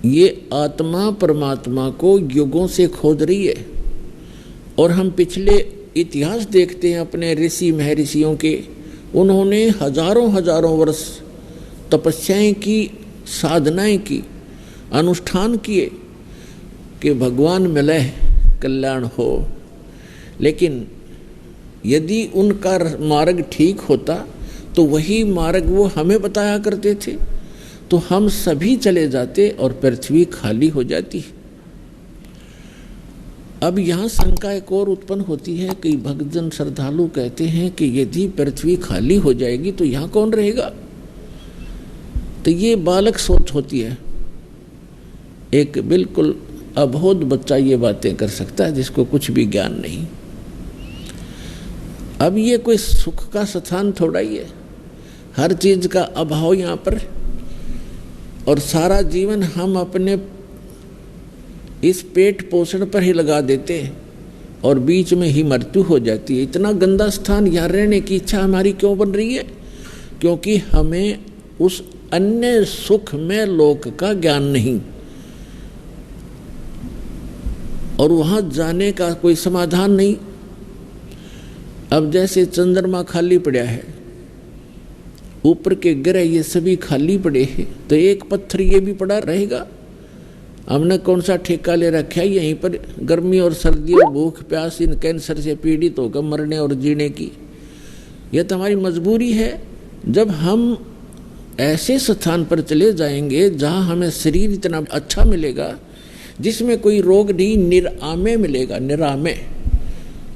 ये आत्मा परमात्मा को युगों से खोज रही है। और हम पिछले इतिहास देखते हैं अपने ऋषि महर्षियों के, उन्होंने हजारों हजारों वर्ष तपस्याएं की, साधनाएं की, अनुष्ठान किए कि भगवान मिले कल्याण हो। लेकिन यदि उनका मार्ग ठीक होता तो वही मार्ग वो हमें बताया करते थे, तो हम सभी चले जाते और पृथ्वी खाली हो जाती। अब यहाँ शंका एक और उत्पन्न होती है कि भक्तजन श्रद्धालु कहते हैं कि यदि पृथ्वी खाली हो जाएगी तो यहाँ कौन रहेगा। तो ये बालक सोच होती है। एक बिल्कुल अबोध बच्चा ये बातें कर सकता है जिसको कुछ भी ज्ञान नहीं। अब ये कोई सुख का स्थान थोड़ा ही है, हर चीज का अभाव यहाँ पर, और सारा जीवन हम अपने इस पेट पोषण पर ही लगा देते हैं और बीच में ही मृत्यु हो जाती है। इतना गंदा स्थान यहाँ रहने की इच्छा हमारी क्यों बन रही है? क्योंकि हमें उस अन्य सुख में लोक का ज्ञान नहीं, और वहां जाने का कोई समाधान नहीं। अब जैसे चंद्रमा खाली पड़ा है, ऊपर के ग्रह ये सभी खाली पड़े हैं, तो एक पत्थर ये भी पड़ा रहेगा। हमने कौन सा ठेका ले रखा है यहीं पर गर्मी और सर्दी और भूख प्यास इन कैंसर से पीड़ित होकर मरने और जीने की? यह तो हमारी मजबूरी है। जब हम ऐसे स्थान पर चले जाएंगे जहाँ हमें शरीर इतना अच्छा मिलेगा जिसमें कोई रोग नहीं, निरामे मिलेगा। निरामे,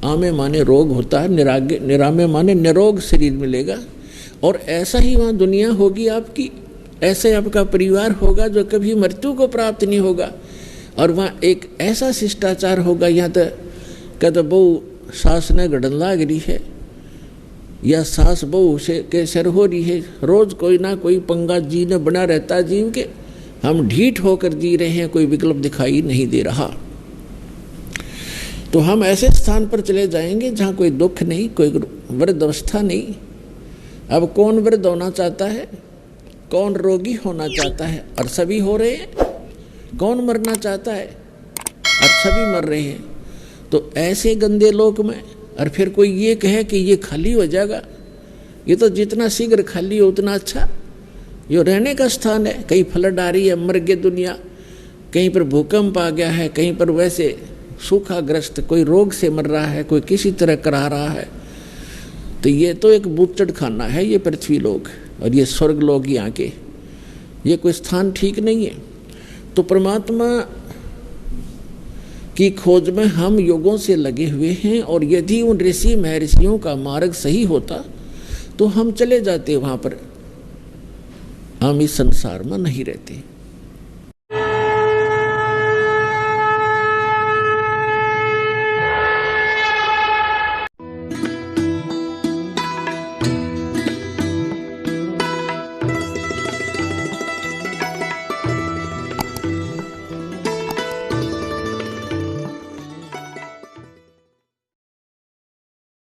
आमे माने रोग होता है, निरामे माने निरोग शरीर मिलेगा। और ऐसा ही वहाँ दुनिया होगी आपकी, ऐसे आपका परिवार होगा जो कभी मृत्यु को प्राप्त नहीं होगा। और वहाँ एक ऐसा शिष्टाचार होगा, यहाँ तो कहते बहु सास ने गड़न लाग रही है या सास बहु से के सर हो रही है, रोज कोई ना कोई पंगा जी ने बना रहता है जीव के। हम ढीठ होकर जी रहे हैं, कोई विकल्प दिखाई नहीं दे रहा। तो हम ऐसे स्थान पर चले जाएंगे जहाँ कोई दुख नहीं, कोई वृद्धावस्था नहीं। अब कौन वृद्ध होना चाहता है, कौन रोगी होना चाहता है, और सभी हो रहे हैं। कौन मरना चाहता है, और सभी मर रहे हैं। तो ऐसे गंदे लोक में और फिर कोई ये कहे कि ये खाली हो जाएगा, ये तो जितना शीघ्र खाली हो उतना अच्छा। ये रहने का स्थान है, कहीं फ्लड आ रही है, मर गई दुनिया, कहीं पर भूकंप आ गया है, कहीं पर वैसे सूखाग्रस्त कोई रोग से मर रहा है, कोई किसी तरह करा रहा है। तो ये तो एक बूचड़ खाना है ये पृथ्वी लोक, और ये स्वर्ग लोग यहाँ के, ये कोई स्थान ठीक नहीं है। तो परमात्मा की खोज में हम युगों से लगे हुए हैं, और यदि उन ऋषि महर्षियों का मार्ग सही होता तो हम चले जाते वहाँ पर, हम इस संसार में नहीं रहते।